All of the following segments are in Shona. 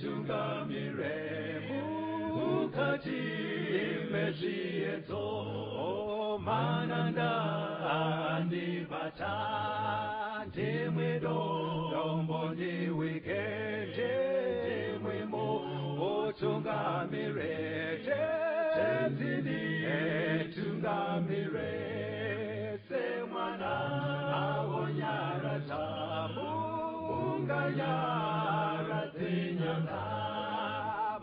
Tungamire mukati mezviedzo mananda andibata ndimwedo dombo ndiwikende ndimwimo otungamire tenzini tungamire semwana awonyara tamu unganyara zinyanga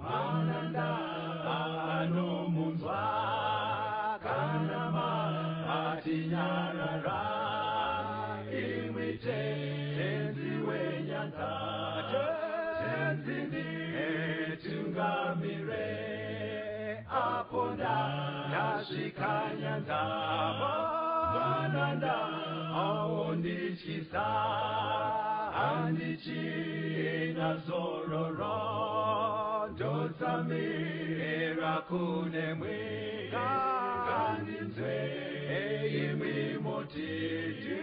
mananda anomunzwa kanama atinyarara imwite tenzi wenyanza tenzini tungamire aponda yashikanyanza mananda aondichisa andichina zororo ndotsamira kune mwika kandinzwe imwimotiti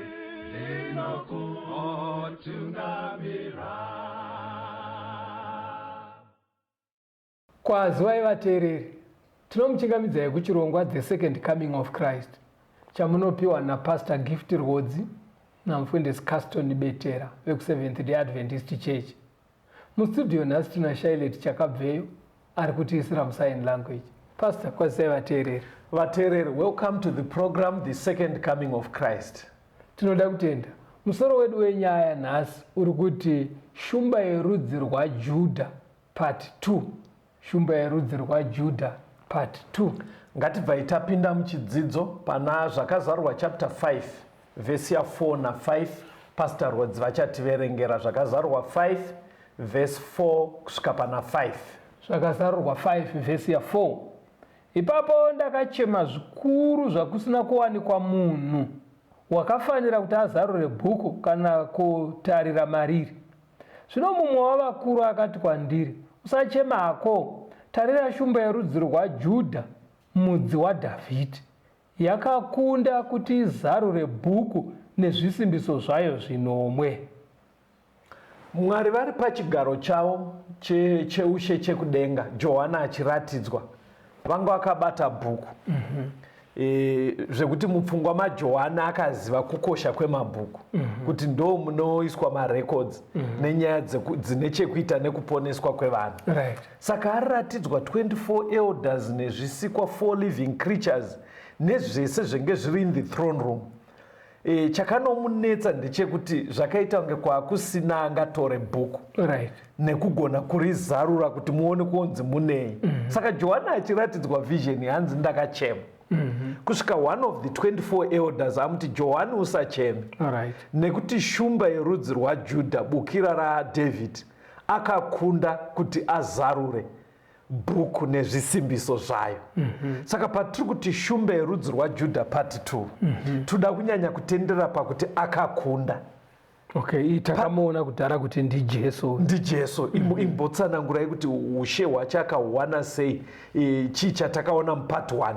ndinokutungamira. Kwazivai vateereri, tinomuchingamidzai kuchirongwa The Second Coming of Christ chamunopiwa naPastor Gift Rhodzi namufundisi Caston Betera veku7th Day Adventist Church. Mustudio nhasi tuna Shailet Chakabveyo ari kutiisira musign language. Pastor, kwazivai vateereri. Vateereri, welcome to the program The Second Coming of Christ. Tinoda kutenda musoro wedu wenyaya nhasi uri kuti shumba yerudzi rwaJudha part 2. Shumba yerudzi rwaJudha part 2. Ngatibvai tapinda muchidzidzo pana zvakazarurwa chapter 5 vhesi ya 4 na 5. Pastor Rhodzi vachativerengera zvakazarurwa 5 vhesi 4 kusvika pana 5. Zvakazarurwa 5 vhesi ya 4. Ipapo ndakachema zvikuru zvakusina kuwanikwa munhu wakafanira kuti azarure bhuku kana kutarira mariri. Zvino mumwe wavakuru akati kwandiri, usachema hako, tarira shumba yerudzi rwaJudha, mudzi waDhavhidhi, yakakunda kuti izarure bhuku nezvisimbiso zvayo zvinomwe. Mwari vari pachigaro chavo cheushe chekudenga, Johana achiratidzwa, vanga vakabata bhuku. Zvekuti mupfungwa maJohana akaziva kukosha kwemabhuku, kuti ndo munoiswa marecords nenyaya dzine chekuita nekuponeswa kwevanhu. Right. Saka aratidzwa 24 elders nezvisikwa 4 living creatures nezvese zvenge zviri in the throne room. Chakanomunetsa ndechekuti zvakaita kunge kwakusina angatore bhuku. Right. Nekugona kurizarura kuti muone kuonzi munei. Saka Johana achiratidzwa vision hanzi ndakachema. Kusvika one of the 24 elders amuti Johani usacheme. Right. Nekuti shumba yerudzi rwaJudha, bukira raDavid, akakunda kuti azarure bhuku nezvisimbiso zvayo. Saka patiri kuti shumba yerudzi rwaJudha part 2, toda kunyanya kutendera pakuti akakunda. Okay, takamuona kudhara kuti ndiJesu. NdiJesu. Imbotsanangurai kuti ushe hwacho akawana sei chii chatakaona mupart 1.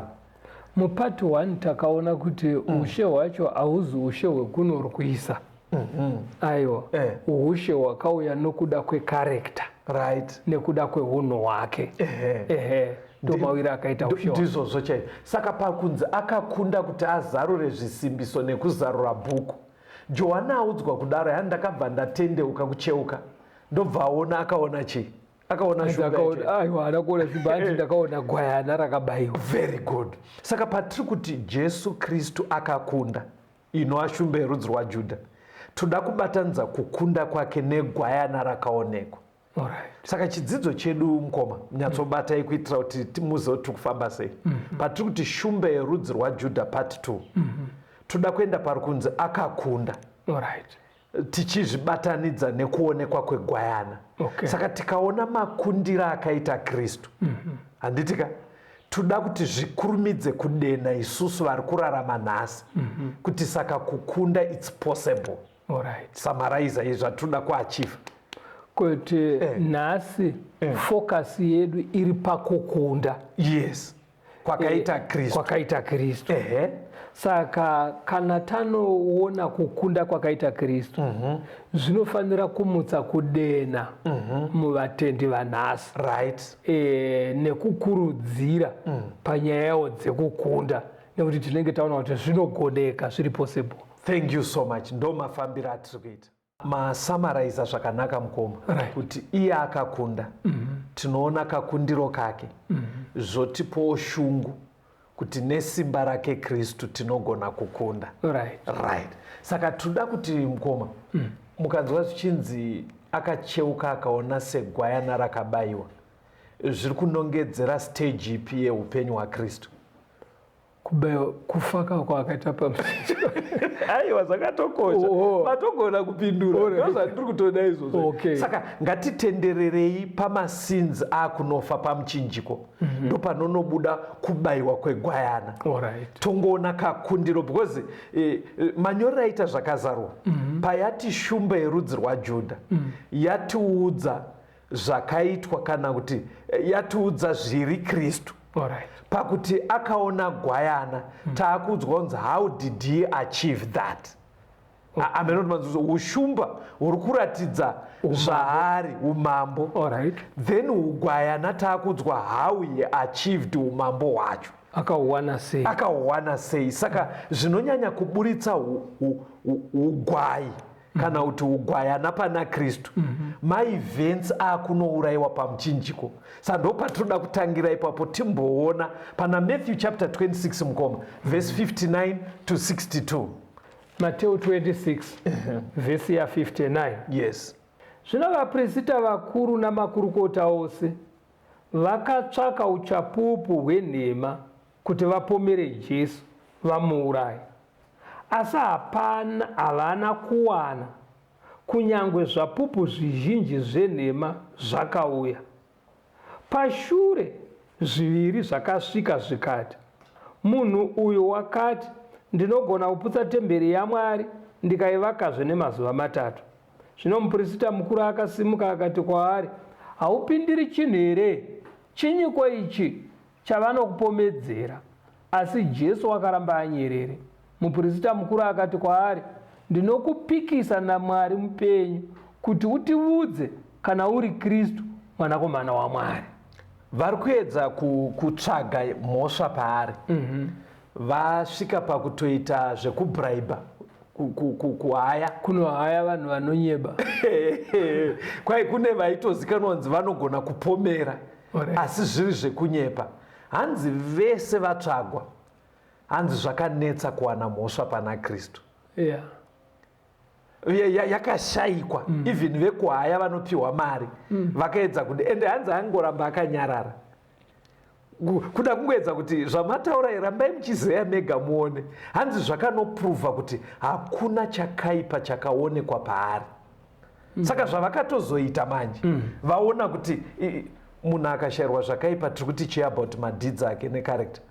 Mupart 1 takaona kuti ushe hwacho hauzi ushe hwekunorwisa. Aiwa. Ushe hwakauya nokuda kwekarekta. Right. Nekuda kweunhu hwake. Ndomawira akaita ushe hwake. Ndizvozvo chaizvo. Saka pakunzi akakunda kuti azarure zvisimbiso nekuzarura bhuku. Johana audzwa kudaro, handakabva ndatendeuka kucheuka. Ndobva aona akaona chii? Akaona shumba. Aiwa, anakuona shumba ati ndakaona gwayana rakabayiwa. Very good. Saka patiri kuti Jesu Kristu akakunda, inova shumba yerudzi rwaJudha, toda kubatanidza kukunda kwake negwayana rakaonekwa. Alright. Saka chidzidzo chedu mukoma munyatsobatai kuitira kuti muzive kuti kufamba sei. Patiri kuti shumba yerudzi rwaJudha part 2. Toda kuenda pari kunzi akakunda. Alright. Tichizvibatanidza nekuonekwa kwegwayana. Okay. Saka tikaona makundira akaita Kristu, handitika toda kuti zvikurumidze kudena isusu vari kurarama nhasi, kuti saka kukunda it's possible. Alright. Summarize izvi zvatoda kuachieve. Kuti nhasi focus yedu iri pakukunda. Yes. Kwakaita Kristu. Kwakaita Kristu. Saka kana tanoona kukunda kwakaita Kristu, zvinofanira kumutsa kudena muvatendi vanhasi, right, nekukurudzira panyayawo dzekukunda, nekuti tinenge taona kuti zvinogoneka, zviri possible. Thank you so much. Ndo mafambiro atiri kuita. Masamaraiza zvakanaka mukoma, Right. kuti iye akakunda, tinoona kakundiro kake, zvotipowo shungu kuti nesimba rake Kristu tinogona kukunda. Right. Right. Saka toda kuti mukoma, mukanzwa zvichinzi akacheuka akaona segwayana rakabayiwa, zviri kunongedzera stage ipi yeupenyu hwaKristu? Kufa kwakaita pamusoro. Aiwa, zvakatokosha. Matogona kupindura. Ndozvandiri kutoda izvozvo. Okay. Saka ngatitendererei pamasins akunofa pamuchinjiko. Ndo panonobuda kubayiwa kwegwayana. Alright. Tongoona kakundiro because manyorero aita zvakazarwa. Payati shumba yerudzi rwaJudha yatiudza zvakaitwa kana kuti yatiudza zviri Kristu. Alright. Pakuti akaona gwayana, taakudzwa kunzi how did he achieve that? Ushumba huri kuratidza zvaari umambo. Alright. Then ugwayana taakudzwa how he achieved umambo hwacho. Akahuwana sei. Saka zvinonyanya kuburitsa ugwayi kana kuti ugwayana pana Kristu, maevents akunourayiwa pamuchinjiko. Saka ndo patinoda kutangira ipapo timboona pana Matthew chapter 26 mukoma, verse 59 to 62. Matthew 26 verse ya 59. Yes. Zvino vaprista vakuru namakurukota ose vakatsvaka uchapupu hwenhema kuti vapomere Jesu vamuuraye. Asi havana kuwana, kunyange zvapupu zvizhinji zvenhema zvakauya. Pashure zviviri zvakasvika zvikati, munhu uyu wakati, ndinogona kuputsa temberi yaMwari ndikaivakazve nemazuva 3. Zvino muprista mukuru akasimuka akati kwaari, haupindiri chinhu here? Chinyiko ichi chavanokupomedzera? Asi Jesu akaramba anyerere. Muprista mukuru akati kwaari, ndinokupikisa naMwari mupenyu kuti utiudze kana uri Kristu mwanakomana waMwari. Vari kuedza kutsvaga mhosva paari. Vasvika pakutoita zvekubraiba, kuhaya. Kunohaya vanhu vanonyeba. Kwai kune vaitozikanwa kunzi vanogona kupomera, asi zviri zvekunyepa. Hanzi vese vatsvagwa, hanzi zvakanetsa kuwana mhosva pana Kristu. Yeah. Yakashayikwa. Even vekuhaya vanopiwa mari vakaedza kuti ende hanzi angoramba akanyarara kuda kungoedza kuti zvamataura rambai muchizeya mega muone. Hanzi zvakanopruvha kuti hakuna chakaipa chakaonekwa paari. Saka zvavakatozoita manje vaona kuti munhu akashayirwa zvakaipa, tiri kuti chii about madeeds ake necharacter?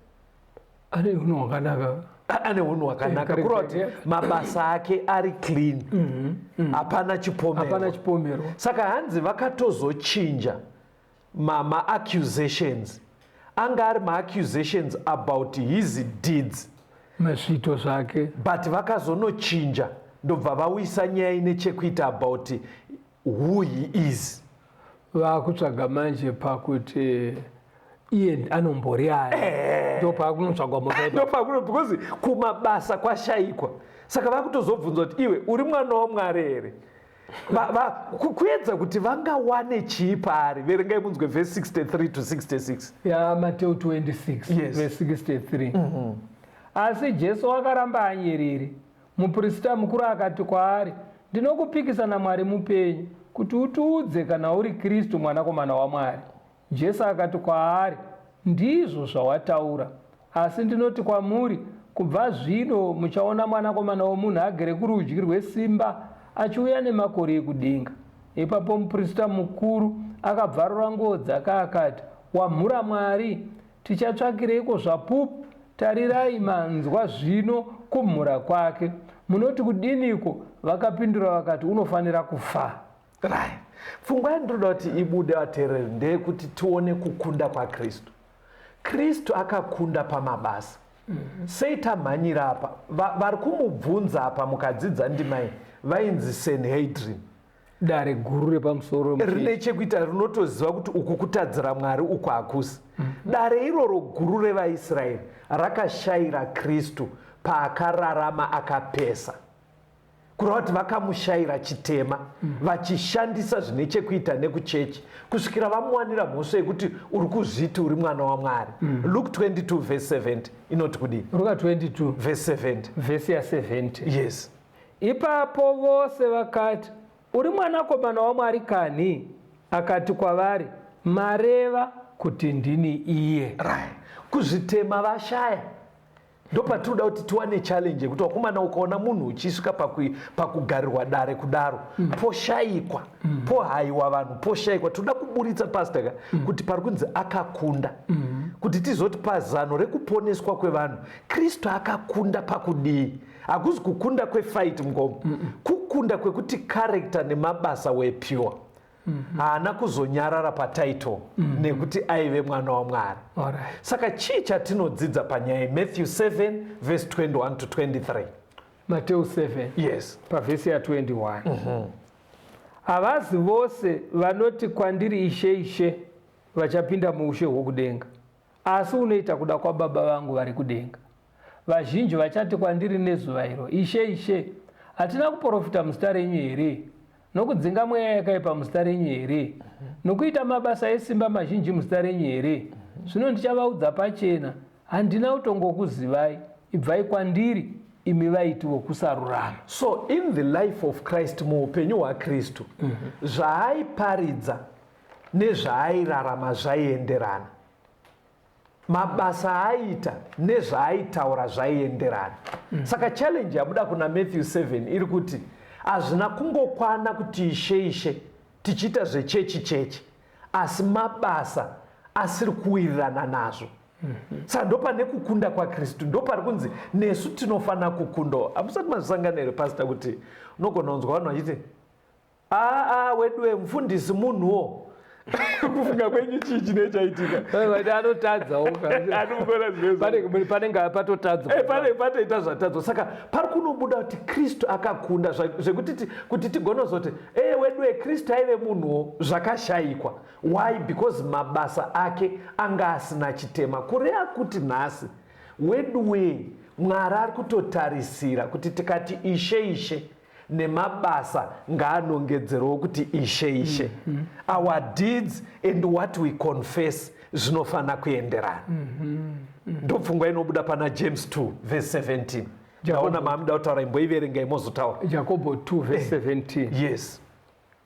Ane unhu hwakanaka. Ane unhu hwakanaka kureva kuti mabasa ake ari clean, hapana chipomero. Saka hanzi vakatozochinja ma-accusations. Anga ari ma-accusations about his deeds, mazvito zvake, but vakazonochinja ndobva vauyisa nyaya ine chekuita about who he is. Vakutsvaga manje pakuti iye anombori ani. Ndopakunotsvagwa mukaipa. Because kumabasa kwashayikwa. Saka vakutozobvunza kuti iwe uri mwana waMwari here? Kuedza kuti vangawane chii paari. Verengai munzwe verse 63 to 66. Ya Matthew 26 Yes. verse 63. Asi Jesu akaramba anyerere. Muprista mukuru akati kwaari, ndinokupikisa naMwari mupenyu kuti utiudze kana uri Kristu mwanakomana waMwari. Jesu akati kwaari, ndizvo zvawataura. Asi ndinoti kwamuri, kubva zvino muchaona mwanakomana womunhu agere kurudyi rwesimba achiuya nemakore ekudenga. Ipapo muprista mukuru akabvarura nguo dzake akati, wamhura Mwari, tichatsvakireiko zvapupu? Tarirai manzwa zvino kumhura kwake. Munoti kudiniko? Vakapindura vakati, unofanira kufa. Right. Pfungwa yandoda kuti ibude vateereri ndeyekuti tione kukunda kwaKristu. Kristu akakunda pamabasa. sei tamhanyira apa vari kumubvunza apa mukadzidza ndimai vainzi Sanhedrin, dare guru repamusoro rine chekuita rinotoziva kuti uku kutadzira Mwari uku hakusi. Dare iroro guru revaIsraeri rakashayira Kristu paakararama akapesa, kureva kuti vakamushayira chitema vachishandisa zvine chekuita nekuchechi kusvikira vamuwanira mhosva yekuti uri kuzviti uri mwana waMwari. Luke 22 verse 70 inoti kudini? Luka 22 verse 70 vhesi ya70. yes. Ipapo vose vakati, uri mwanakomana waMwari kani? Akati kwavari, mareva kuti ndini iye. Right. Kuzvitema vashaya. Ndopatinoda kuti tiwane challenge yekuti wakomana ukaona munhu uchisvika pakugarirwa dare kudaro poshayikwa, pohayiwa vanhu, poshayikwa. Toda kuburitsa pastor kuti pari kunzi akakunda, kuti tizoti pazano rekuponeswa kwevanhu Kristu akakunda pakudii. Hakuzi kukunda kwefight mgomo, kukunda kwekuti character nemabasa were pure. Haana kuzonyarara patitle nekuti aive mwana waMwari. Saka chii chatinodzidza panyaya Matthew 7 verse 21 to 23? Mateo 7 yes. pavhesi ya21. Havazi vose vanoti kwandiri Ishe Ishe vachapinda muushe hwokudenga, asi unoita kuda kwaBaba vangu vari kudenga. Vazhinji vachati kwandiri nezuva iro, Ishe Ishe, hatina kuprofita muzita renyu here? Nokudzinga mweya yakaipa muzita renyu here? Nokuita mabasa esimba mazhinji muzita renyu here? Zvino ndichavaudza pachena, handina kutongokuzivai. Ibvai kwandiri, imi vaiti vokusarurama. So in the life of Christ, muupenyu hwaKristu, zvaaiparidza nezvaairarama zvaienderana. Mabasa aiita nezvaaitaura zvaienderana. Saka challenge yabuda kuna Matthew 7 iri kuti hazvina kungokwana kuti Ishe Ishe tichiita zvechechi, asi mabasa asiri kuwirirana nazvo. Saka ndopane kukunda kwaKristu, ndopari kunzi nesu tinofanira kukundawo. Hamusati mazvisangana here pastor kuti unogona kunzwa vanhu vachiti wedu wemufundisi munhuwo kufunga kwenyu chii chine chaitika? Anotadzawo panenge patotadzwa, patoita zvatadzwa. Saka pari kunobuda kuti Kristu akakunda zvekuti kuti tigonozoti wedu weKristu aive munhuwo zvakashayikwa. Why? Because mabasa ake anga asina chitema. Kureva kuti nhasi wedu wei Mwari ari kutotarisira kuti tikati Ishe Ishe nemabasa ngaanongedzerewo kuti Ishe Ishe. Our deeds and what we confess zvinofana kuenderana. Ndopfungwa inobuda pana James 2 verse 17. Ndaona mamuda kutaura, imboiverengai mozotaura. Jakobho 2 verse 17. Yes.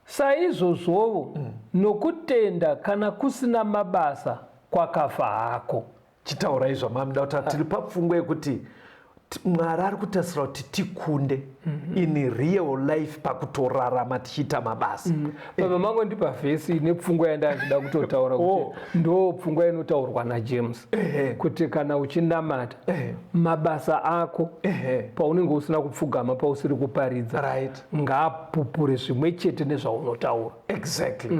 Saizvozvovo nokutenda kana kusina mabasa kwakafa hako. Chitaura izvo mamuda kutaura, tiri papfungwa yekuti Mwari ari kutasira kuti tikunde in real life pakutorarama tichiita mabasa. Baba mangu ndipa vhesi nepfungwa yandachida kutotaura kuti ndo pfungwa inotaurwa naJames kuti kana uchinamata mabasa ako paunenge usina kupfugama pausiri kuparidza ngaapupure zvimwe chete nezvaunotaura. Exactly.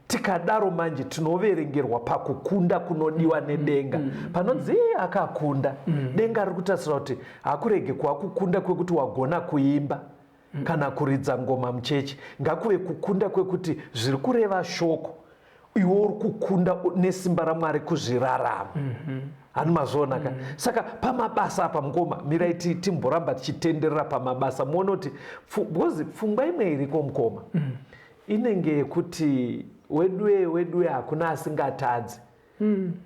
Tikadaro manje tinoverengerwa pakukunda kunodiwa nedenga. Panonzi akakunda. Denga riri kutasira kuti hakurege kwakukunda kwekuti wagona kuimba kana kuridza ngoma muchechi. Ngakuve kukunda kwekuti zviri kureva shoko iwe uri kukunda nesimba raMwari kuzvirarama. Hani mazvoona ka? Saka pamabasa apa mukoma mirai timboramba tichitenderera pamabasa. Muone kuti pfungwa imwe iriko mukoma inenge yekuti wedwe hakuna asingatadzi.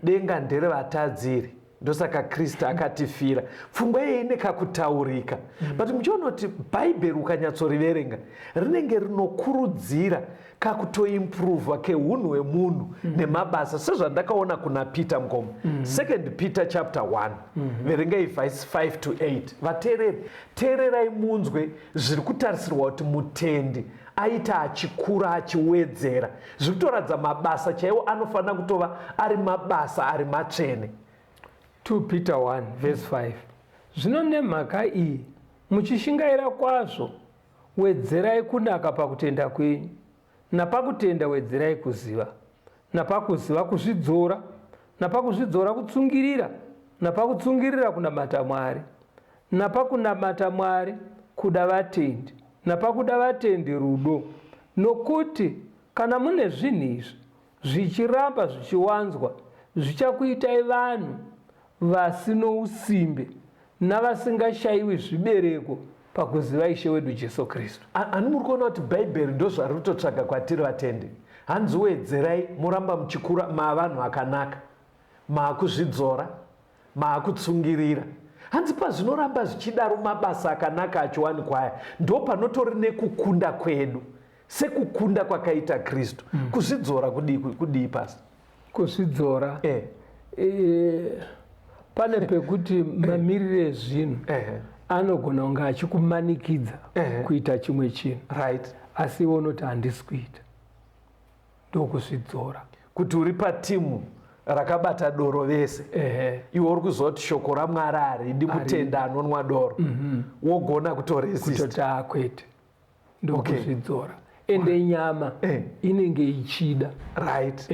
Denga nderevatadziri. Ndosaka Kristu akatifira. Pfungwa iyi nekakutaurika. But muchiona kuti Bhaibheri ukanyatsoriverenga rinenge rinokurudzira kakutoimprovha keunhu hwemunhu nemabasa, sezvandakaona kuna Peter mukoma. 2 Peter chapter 1 verengai verse 5 to 8. Vateereri, teererai munzwe zviri kutarisirwa kuti mutendi aita achikura achiwedzera. Zviri kutoratidza mabasa chaiwo anofanira kutova ari mabasa ari matsvene. 2 Peter 1 verse 5. Zvino nemhaka iyi muchishingaira kwazvo wedzerai kunaka pakutenda kwenyu, napakutenda wedzerai kuziva, napakuziva kuzvidzora, napakuzvidzora kutsungirira, napakutsungirira kunamata Mwari, napakunamata Mwari kuda vatendi, napakuda vatendi rudo. Nokuti kana mune zvinhu izvi zvichiramba zvichiwanzwa, zvichakuitai vanhu vasino usimbe navasingashayiwi zvibereko pakuziva Ishe wedu Jesu Kristu. Ani muri kuona kuti bhaibheri ndo zvari kutotsvaga kwatiri vatendi. Hanzi wedzerai muramba muchikura mavanhu akanaka, maakuzvidzora, maakutsungirira. Hanzi pazvinoramba zvichidaro mabasa akanaka achiwanikwa aya, ndo panotori nekukunda kwedu, sekukunda kwakaita Kristu. Kuzvidzora kudii pasi? Kuzvidzora pane pekuti mamirire zvinhu anogona kunge achikumanikidza kuita chimwe chinhu, right, asi iwe unoti handisi kuita. Ndokuzvidzora. Kuti uri patimu rakabata doro vese, iwe uri kuziva kuti shoko raMwari haridi mutenda anonwa doro, wogona kutoresist, kutoti akwete. Ndokuzvidzora. Ende nyama inenge ichida, right,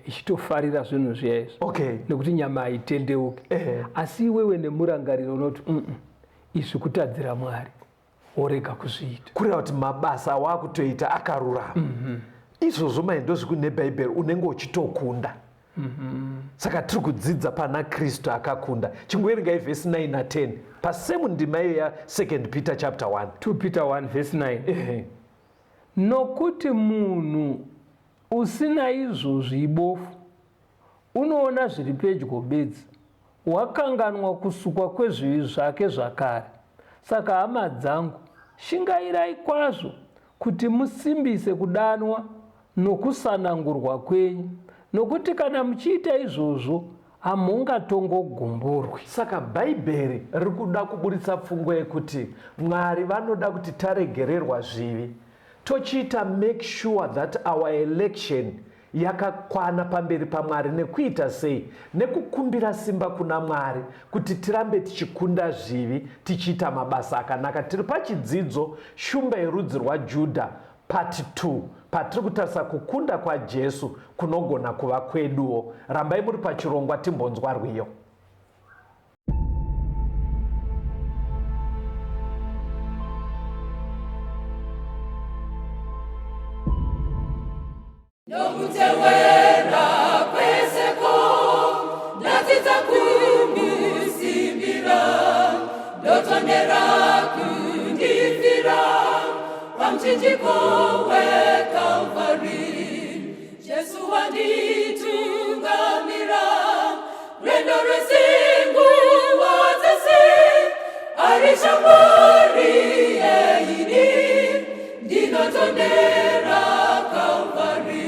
ichitofarira zvinhu zviyaizvo, nekuti nyama haitendeuki. Asi iwewe nemurangariro unoti izvi kutadzira Mwari, worega kuzviita, kureva kuti mabasa waakutoita akarurama. Izvozvo maendo zvekune bhaibheri unenge uchitokunda. Saka tiri kudzidza pana Kristu akakunda. Chingoerengai vhesi 9 na 10 pasemu ndima iyo ya 2 Peter chapter 1. 2 Peter 1 verse 9. Nokuti munhu usina izvozvi ibofu unoona zviri pedyo bedzi, wakanganwa kusukwa kwezvivi zvake zvakare. Saka hama dzangu, shingairai kwazvo kuti musimbise kudanwa nokusanangurwa kwenyu, nokuti kana muchiita izvozvo hamungatongogumburwi. Saka bhaibheri riri kuda kuburitsa pfungwa yekuti Mwari vanoda kuti taregererwa zvivi, tochiita make sure that our election yakakwana pamberi paMwari. Nekuita sei? Nekukumbira simba kuna Mwari kuti tirambe tichikunda zvivi, tichiita mabasa akanaka. Tiri pachidzidzo shumba yerudzi rwaJudha part 2, patiri kutarisa kukunda kwaJesu kunogona kuva kweduwo. Rambai muri pachirongwa timbonzwa rwiyo. Nomutewera kweseko ndatidza kumusimbira, ndotondera kundifira pamchinjiko weKalvari. Jesu wanditungamira rwendo rwesingu wadzese, ari shamwari yeini ndinotondera Kalvari.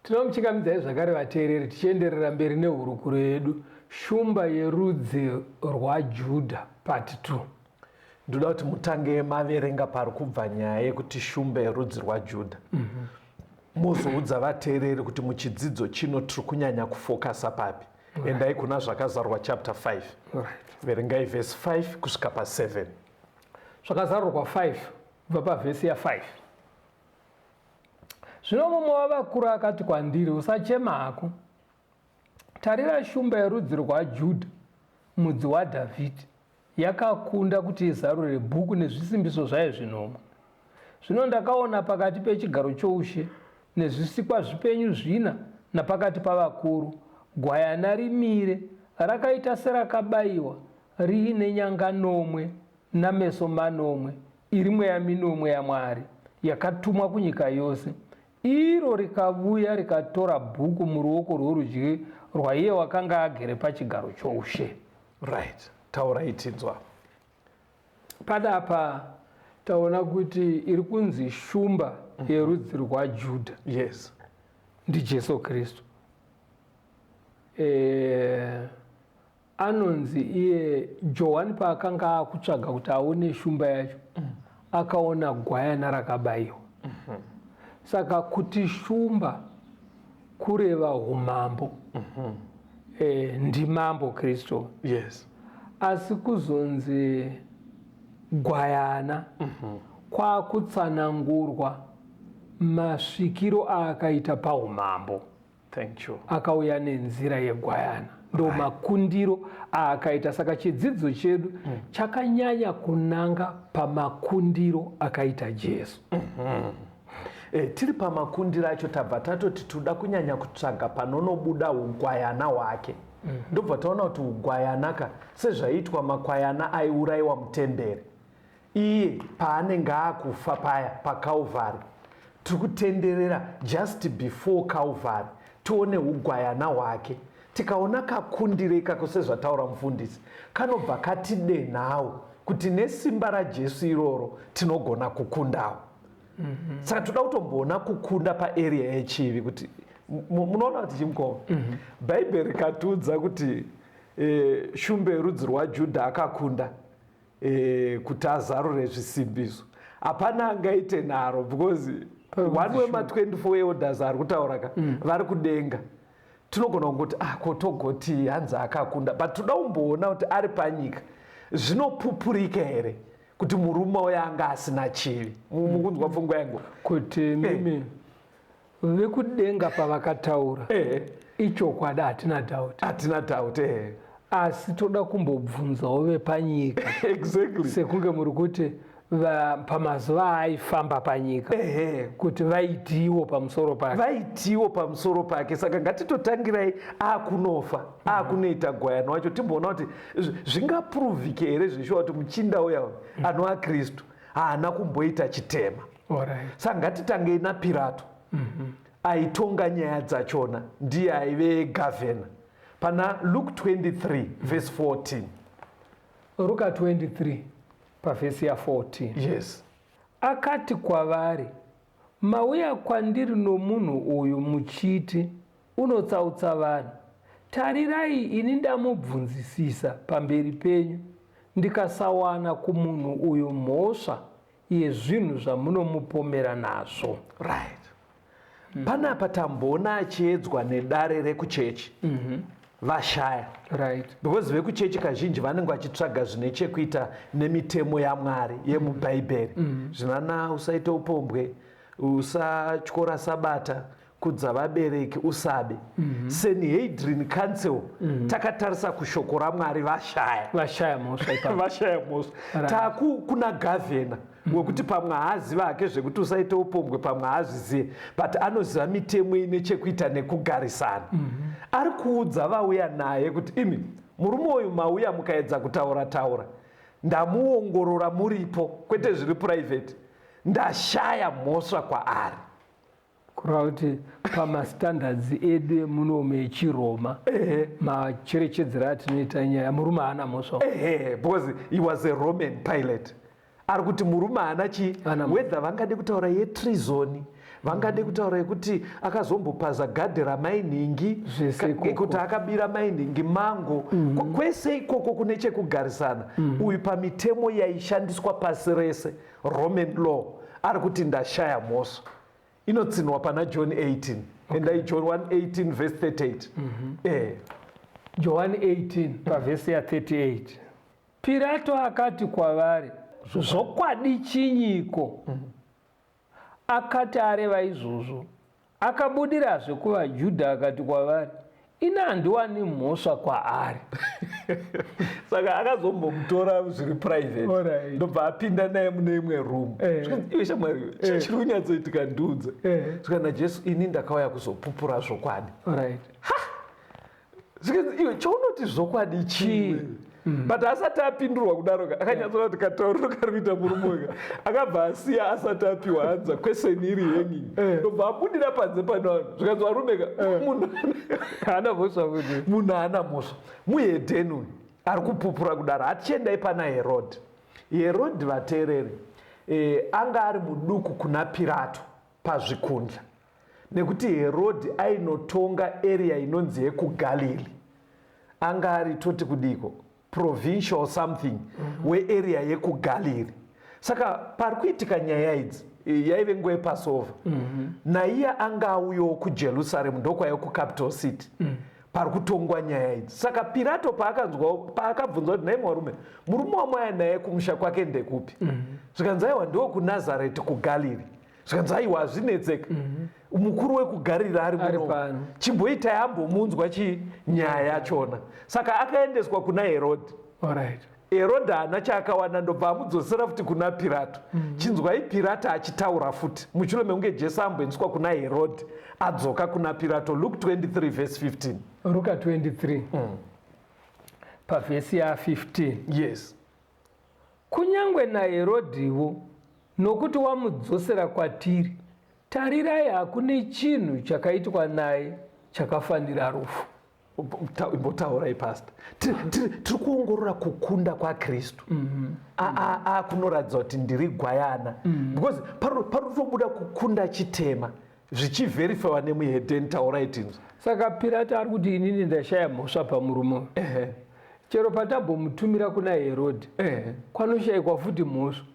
Tinomuchingamidzai zvakare vateereri, tichienderera mberi nehurukuro yedu, shumba yerudzi rwaJudha part 2. Ndoda kuti mutange maverenga pari kubva nyaya yekuti shumba yerudzi rwaJudha. Muzoudza vateereri kuti muchidzidzo chino tiri kunyanya kufokasa papi. endai kuna zvakazarurwa chapter 5 verengai vhesi 5 kusvika pa7. zvakazarurwa 5 kubva pavhesi ya5. Zvino mumwe wavakuru akati kwandiri, usachema hako. Tarira, shumba yerudzi rwaJudha, mudzi waDhavhidhi, yakakunda kuti izarure bhuku nezvisimbiso zvayo zvinomwe. Zvino ndakaona pakati pechigaro choushe nezvisikwa zvipenyu 4 napakati pavakuru, gwayana rimire, rakaita serakabayiwa, riine nyanga 9 nameso 9, iri mweya 9 yaMwari, yakatumwa kunyika yose. Iro rikauya rikatora bhuku muruoko rworudyi rwaiye wakanga agere pachigaro choushe. Right, taura itinzwa. Padapa taona kuti iri kunzi shumba yerudzi rwaJudha. Yes. NdiJesu Kristu. Anonzi iye Johani paakanga akutsvaga kuti aone shumba yacho, akaona gwayana rakabayiwa. Saka kuti shumba kureva umambo, ndimambo Kristu. Yes. Asi kuzonzi gwayana kwakutsanangurwa masvikiro aakaita paumambo. Thank you. Akauya nenzira yegwayana, ndo makundiro aakaita. Saka chidzidzo chedu chakanyanya kunanga pamakundiro akaita Jesu. Tiri pamakundiro acho tabva tatoti toda kunyanya kutsvaga panonobuda ugwayana hwake. Ndobva taona kuti ugwayanaka sezvaitwa makwayana aiurayiwa mutemberi, iye paanenge akufa paya paKalvari, tiri kutenderera just before Calvary tione ugwayana hwake. Tikaona kakundire ikako sezvataura mufundisi, kanobva katidenhawo kuti nesimba raJesu iroro tinogona kukundawo. Saka toda kutomboona kukunda paarea yechivi kuti munoona kuti chimukoma. Bhaibheri rikatiudza kuti shumba yerudzi rwaJudha akakunda kuti azarure zvisimbiso. Hapana angaite nharo, because one wema24 elders ari kutaura vari kudenga. Tinogona kungoti kotogoti hanzi akakunda, but toda kumboona kuti ari panyika zvinopupurika here kuti murume uyo anga asina chivi. Mukunzwa pfungwa yangu kuti mimi vekudenga pavakataura ichokwadi, hatina doubt. Asi toda kumbobvunzawo vepanyika. Exactly. Sekunge muri kuti pamazuva aifamba panyika kuti vaitiwo pamusoro pake. Saka ngatitotangirai akunofa, akunoita gwayana wacho, timboona kuti zvingapuruvhike here zvishuwa kuti muchinda uya anova Kristu haana kumboita chitema. Saka ngatitangei naPirato aitonga nyaya dzachona, ndiye aive gavhena. Pana Luke 23 verse 14. Luka 23 pavhesi ya14. Yes. Akati kwavari, mauya kwandiri nomunhu uyu muchiti unotsautsa vanhu. Tarirai, ini ndamubvunzisisa pamberi penyu, ndikasawana kumunhu uyu mhosva yezvinhu zvamunomupomera nazvo. Right. Panapa tamboona achiedzwa nedare rekuchechi. Vashaya. Right. Because vekuchechi kazhinji vanenge vachitsvaga zvine chekuita nemitemo yaMwari yemubhaibheri. Zvinana usaite upombwe, usatyora sabata, kudza vabereki, usabe. Sanhedrin Council takatarisa kushoko raMwari vashaya mhosva. Takuna gavhena wekuti pamwe haaziva hake zvekuti usaite upombwe, pamwe haazvizive, but anoziva mitemo ine chekuita nekugarisana. Ari kuudza vauya naye kuti imi murume uyu mauya mukaedza kutaura, ndamuongorora muripo, kwete zviri private, ndashaya mhosva kwaari. Kureva kuti pamastandards edu emunome echiroma macherechedzero atinoita nyaya murume haana mhosva. Because he was a Roman Pilate. Ari kuti murume haana chi, whether vangade kutaura yetrizoni, vangade kutaura yekuti akazombopaza gadhe ramainingi, kuti akabira mainingi mango, kwese ikoko kune chekugarisana. Uyu pamitemo yaishandiswa pasi rese, Roman law, ari kuti ndashaya mhosva. Inotsinwa pana John 18. Endai John 1:18 verse 38. Johani 18 pavhesi ya38. Pirato akati kwavari, zvokwadi chinyiko? Akati areva izvozvo, akabudirazve kuvaJudha akati kwavari, ini handiwani mhosva kwaari. Saka akazombomutora zviri private, Alright. ndobva apinda naye mune imwe room. Iwe shamwari, chiri kunyatsoitika ndiudze. Saka naJesu, ini ndakauya kuzopupura zvokwadi. Alright. Iwe chaunoti zvokwadi chii? But asati apindurwa kudaro, akanyatsona kuti katauriro kari kuita murume wega, akabva asiya asati apiwa hanza kweseni iri hanging. Ndobva abudira panze pane vanhu zvikanzi varumeka, munhu Haana mhosva kuti. munhu haana mhosva. Muhedheni uyu ari kupupura kudaro. Hatichiendai pana Herodhi. Herodhi, vateereri, anga ari muduku kuna Pirato pazvikundla, nekuti Herodhi ainotonga area inonzi yekuGalili. Anga ari toti kudiko provincial something wearea yekuGalili. Saka pari kuitika nyaya idzi, yaive nguva yePassover, naiye anga auyawo kuJerusaremu, ndokwaiva kucapital city, pari kutongwa nyaya idzi. Saka Pirato paakabvunzwa kuti, nhai mwarume, murume wamwaya naye kumusha kwake ndekupi? Zvikanzi aiwa ndiwo kuNazareti kuGalili. Zvikanzi aiwa hazvinetseka, mukuru wekuGalili ari muno, chimboitai ambomunzwa chinyaya yachona. Saka akaendeswa kuna Herodhi. Alright. Herodhi haana chaakawana, ndobva amudzosera futi kuna Pirato. Chinzwai Pirato achitaura futi mushure mekunge Jesu amboendeswa kuna Herodhi adzoka kuna Pirato. Luke 23 verse 15. Luka 23 pavhesi ya15. Yes. Kunyangwe naHerodhiwo, nokuti wamudzosera kwatiri, tarirai hakune chinhu chakaitwa naye chakafanira rufu. Imbotaurai pastor, tiri kuongorora kukunda kwaKristu. Kunoratidza kuti ndiri gwayana, because parotobuda kukunda chitema zvichivherifaiwa nemuhedheni. Taurai tinzwa. Saka Pirato ari kuti inini ndashaya mhosva pamurume. Chero patambomutumira kuna Herodhi, kwanoshayikwa futi mhosva.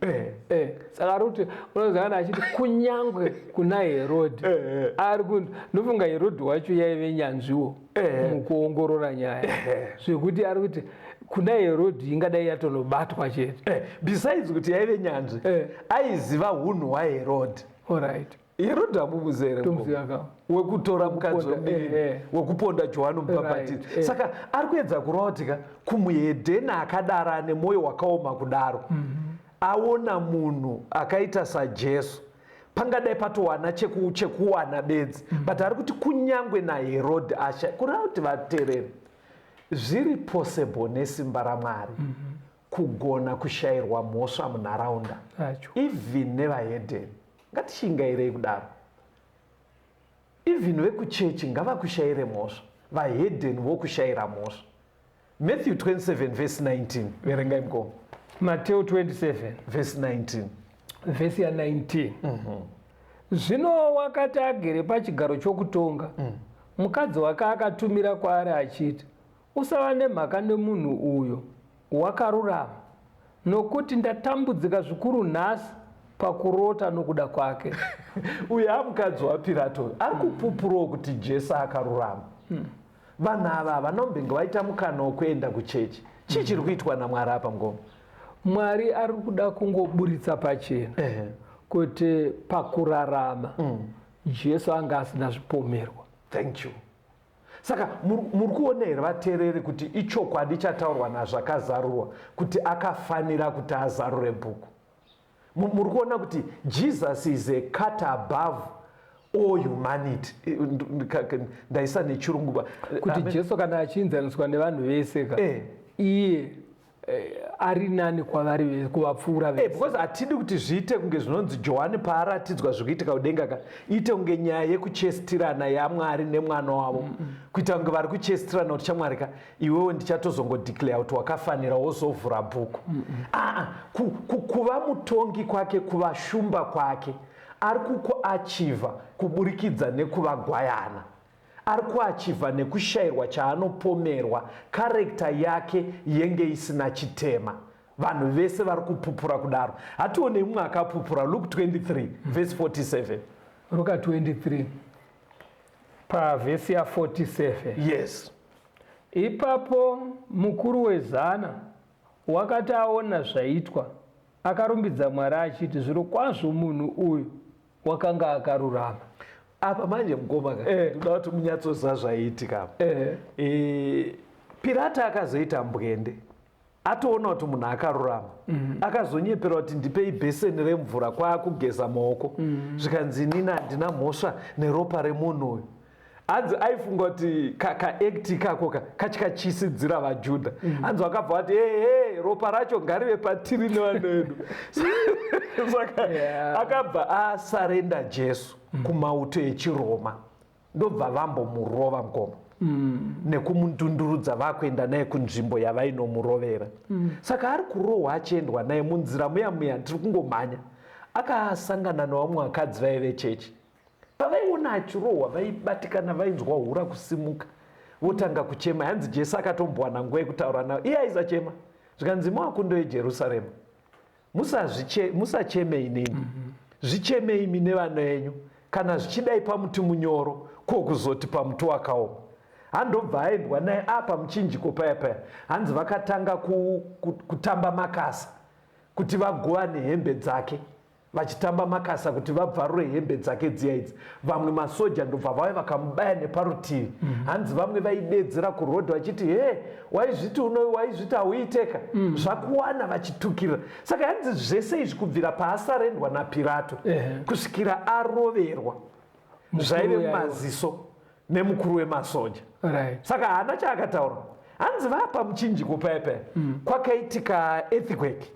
Saka ari kuti unozana achiti kunyangwe kuna Herodhi, ari kuti ndofunga Herodhi wacho yaive nyanzviwo mukuongorora nyaya, zvekuti ari kuti kuna Herodhi ingadai yatonobatwa chete. Besides kuti yaive nyanzvi, aiziva unhu hwaHerodhi. Alright. Herodhi amubuzere wekutora mukadzi wekuponda Johani Mubhabhatidzi. Saka ari kuedza kurova kuti kumuhedheni akadaro ane mwoyo wakaoma kudaro, aona munhu akaita saJesu, pangadai patowana chekuwana bedzi. But ari kuti kunyangwe naHerodhi kureva kuti vateereri, zviri possible nesimba raMwari kugona kushayirwa mhosva munharaunda, even nevahedheni. Ngatishingairei kudaro. Even vekuchechi ngavakushayire mhosva, vahedheni vokushayira mhosva. Matthew 27 verse 19. Verengai mukoma. Mateo 27 verse 19. Vhesi ya19. Zvino wakati agere pachigaro chokutonga, mukadzi wake akatumira kwaari achiti, usava nemhaka nemunhu uyo, wakarurama, nokuti ndatambudzika zvikuru nhasi pakurota nokuda kwake. Uyu amukadzi waPirato ari kupupurawo kuti Jesu akarurama. Vanhu ava vanombenge vaita mukana wokuenda kuchechi. Chii chiri kuitwa naMwari apa ngoma? Mwari ari kuda kungoburitsa pachena kuti pakurarama Jesu anga asina zvipomerwa. Thank you. Saka muri kuona here vateereri kuti ichokwadi chataurwa nazvakazarurwa kuti akafanira kuti azarure bhuku. Muri kuona kuti Jesus is a cut above all humanity. Ndaisa nechirungu kuti Jesu kana achinzaniswa nevanhu vese iye ari nani kwavari vese, kuvapfuura vese. Because hatidi kuti zviite kunge zvinonzi Johani paaratidzwa zvikuitika kudenga iite kunge nyaya yekuchesitirana yaMwari nemwana wavo, kuita kunge vari kuchesitirana kuti chaMwari iwewe ndichatozongodeclare kuti wakafanira wozovhura bhuku. Kuva mutongi kwake, kuva shumba kwake, ari kukuachivha kuburikidza nekuva gwayana. Ari kuachivha nekushayirwa chaanopomerwa, karekta yake yenge isina chitema. Vanhu vese vari kupupura kudaro. Hatione mumwe akapupura. Luke 23 verse 47. Luka 23 pavhesi ya47. Yes. Ipapo mukuru wezana wakati aona zvaitwa akarumbidza Mwari achiti, zviro kwazvo munhu uyu wakanga akarurama. Apa manje mukoma ndoda kuti munyatsoziva zvaiitika. Pirata akazoita mbwende, atoona kuti munhu akarurama, akazonyepera kuti ndipei bheseni remvura kwaakugeza maoko, zvikanzi inini handina mhosva neropa remunhu uyu. Hanzi aifunga kuti kaekti ikako kachikachisidzira vaJudha. Hanzi vakabva vati ropa racho ngarive patiri nevanhu vedu. Saka akabva asarenda Jesu kumauto echiRoma, ndobva vambomurova mukoma nekumundundurudza vakuenda naye kunzvimbo yavainomurovera. Saka ari kurohwa achiendwa naye munzira muya tiri kungomhanya, akasangana nevamwe vakadzi vaive chechi. Pavaiona achirohwa vaibatikana, vainzwa hura kusimuka, votanga kuchema. Hanzi Jesu akatombowana nguva yekutaura navo, iye aisachema. Zvikanzi mumakundo eJerusarema musacheme inini, zvichemei imi nevana venyu, kana zvichidai pamuti munyoro ko kuzoti pamuti wakaoma. Handobva aendwa naye apa muchinjiko paya. Hanzi vakatanga kutamba makasa kuti vagovane hembe dzake, vachitamba makasa kuti vabvarure hembe dzake dziya idzi. Vamwe masoja ndobva vauya vakamubaya neparutivi. Hanzi vamwe vaidedzera kurodhi vachiti, waizviti unoyu, waizviti hauiteka, zvakuwana vachitukirira. Saka hanzi zvese izvi kubvira paasarendwa naPirato kusvikira aroverwa zvaive mumaziso nemukuru wemasoja. Saka haana chaakataura. Hanzi vapa muchinjiko paya kwakaitika earthquake.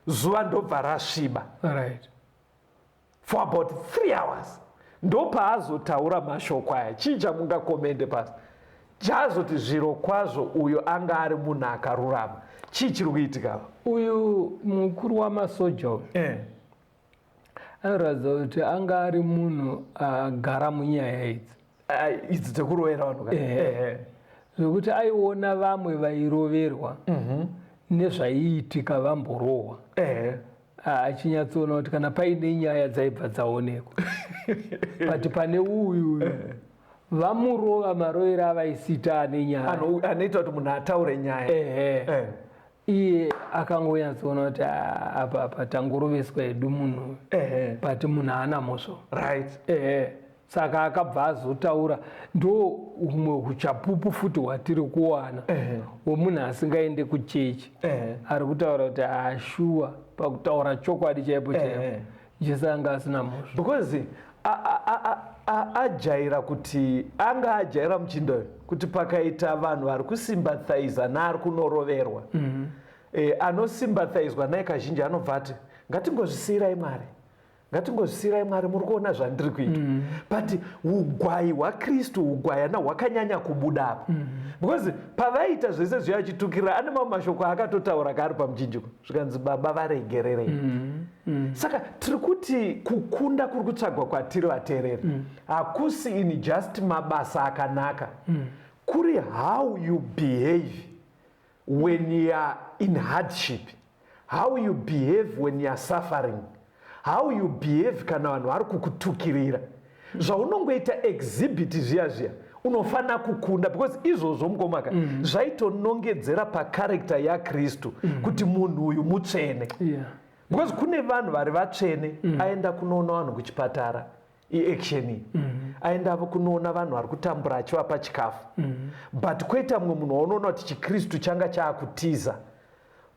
Zuva ndobva rasviba for about 3 hours. Ndopaazotaura mashoko aya. Chii chamungakomende pasi? Chazoti zviro kwazvo uyo anga ari munhu akarurama. Chii chiri kuitika? Uyu mukuru wamasoja uyu anoratidza kuti anga ari munhu agara munyaya idzi dzekurovera vanhu zvokuti aiona vamwe vairoverwa nezvaiitika vamborohwa, achinyatsoona kuti kana paine nyaya dzaibva dzaonekwa. But pane uyu vamurova marovero avaisita ane nyaya, anoita kuti munhu ataure nyaya. Iye akangonyatsoona kuti apa tangoroveswa hedu munhu, but munhu haana mhosva. Saka akabva azotaura. Ndo humwe huchapupu futi hwatiri kuwana hwomunhu asingaende kuchechi, ari kutaura kuti ashuwa pakutaura chokwadi chaipo Jesu anga asina mhosva, because ajaira kuti anga ajaira muchinda kuti pakaita vanhu vari kusympathiza naari kunoroverwa, anosympathizwa naye kazhinji anobva ati ngatingozvisiyirai Mwari, ngatingozvisiyirai Mwari, muri kuona zvandiri kuita. But ugwai hwaKristu, ugwayana hwakanyanya kubuda apa. Because pavaita zvese zviyachitukirira, ane mamwe mashoko akatotaura kari pamuchinjiko, zvikanzi Baba varegererei. Saka tiri kuti kukunda kuri kutsvagwa kwatiri vateereri hakusi in just mabasa akanaka, kuri how you behave when you are in hardship, how you behave when you are suffering, how you behave kana vanhu vari kukutukirira. Zvaunongoita exhibit zviya unofana kukunda, because izvozvo mukomaka zvaitonongedzera pakarekta yaKristu kuti munhu uyu mutsvene. Because kune vanhu vari vatsvene aenda kunoona vanhu kuchipatara, iaction aenda kunoona vanhu vari kutambura achivapa chikafu. But kwoita mumwe munhu waunoona kuti chiKristu changa chaakutiza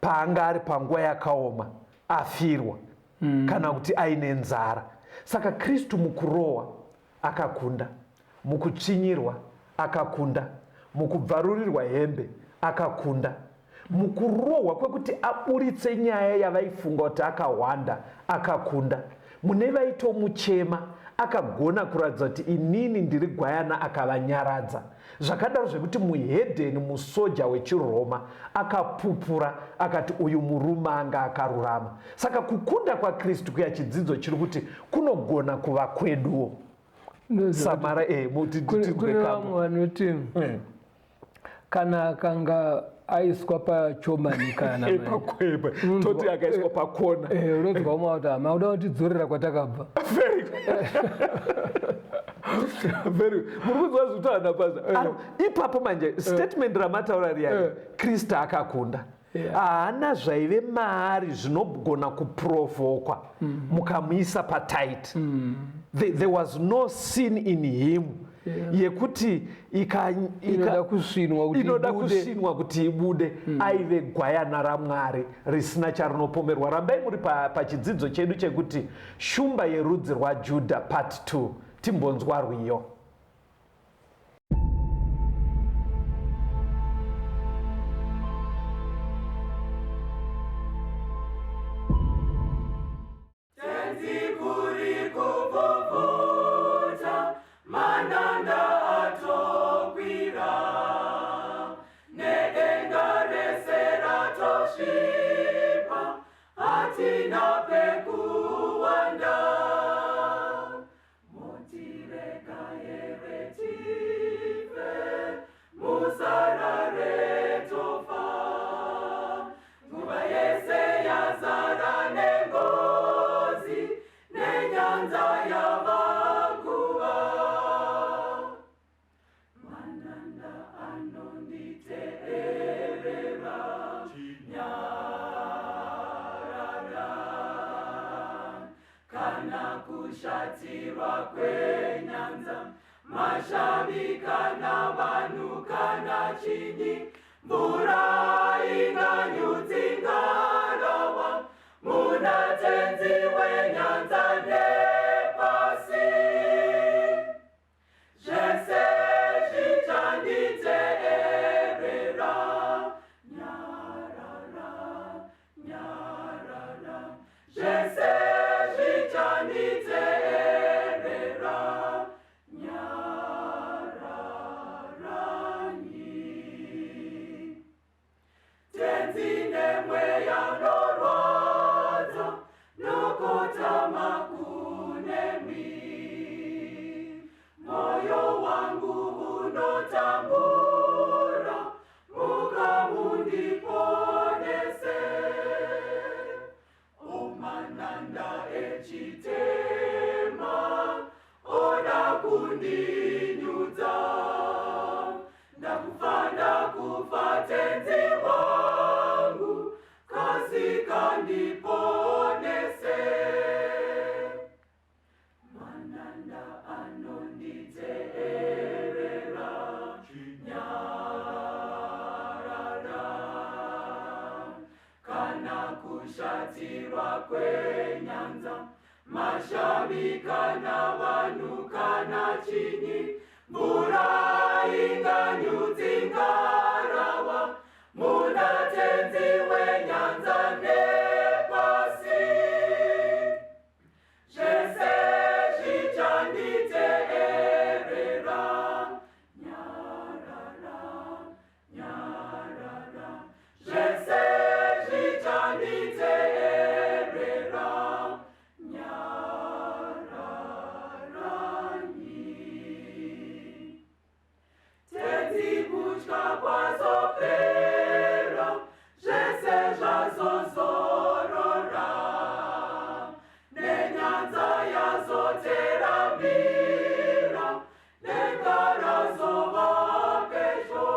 paanga ari panguva yakaoma, afirwa kana kuti aine nzara. Saka Kristu mukurohwa akakunda, mukutsvinyirwa akakunda, mukubvarurirwa hembe akakunda, mukurohwa kwekuti aburitse nyaya yavaifunga kuti akahwanda akakunda, mune vaitomuchema akagona kuratidza kuti inini ndiri gwayana akavanyaradza. Zvakadaro zvekuti muhedheni musoja wechiRoma akapupura akati uyu murume anga akarurama. Saka kukunda kwaKristu kuya chidzidzo chiri kuti kunogona kuva kweduwo. Samara kune vamwe vanoti kana akanga aiswa pachomani kana pakweba toti akaiswa pakona unonzwa umwe kuti mauda kutidzorera kwatakabva. muri kunzwa zvutana pasa ipapo manje statement ramataura riyani Krista akakunda haana zvaive maari zvinogona kuprovokwa mukamuisa patight. There was no sin in him yekuti inoda kusvinwa kuti ibude aive gwayana raMwari risina charinopomerwa. Rambai muri pachidzidzo chedu chekuti shumba yerudzi rwaJudha part 2 timbonzwa rwiyo. Kushatirwa kwenyanza mashavi kana vanhu kana chinyi mvura inganyudzi ngarawa muna tenzi wenyanza nepasi zvese zvichanditeerera nyarara nyarara zvese zvichanditeerera nyararani tenzi nemweya norwadza nokutama kunemi moyo wangu unotambura mukamundiponese omananda echitema oda kundinyudza ndakufanda kufa tenzi wangu kasika ndiponese mananda anonditeerera nyarara kana kushatirwa kwenyanza mashavi kana vanhu kana chinyi mvura inganyudzi ngarawa muna tenzi wenyanza nepasi zvese zvichanditeerera nyarara nyarara zvese zvichanditeerera nyararani tenzi kutya kwazopera zvese zvazozorora nenyanza yazoteramira negarazova pedyo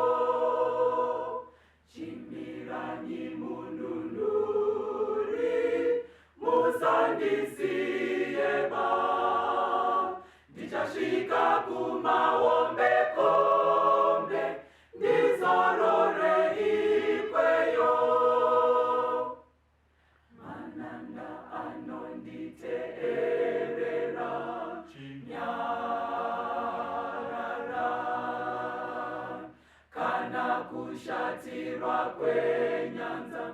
chimbiranyi mununuri musandisiyeba ndichasvika kumahombekombe ndizorore ikweyo mananda anonditeerera nyarara kana kushatirwa kwenyanza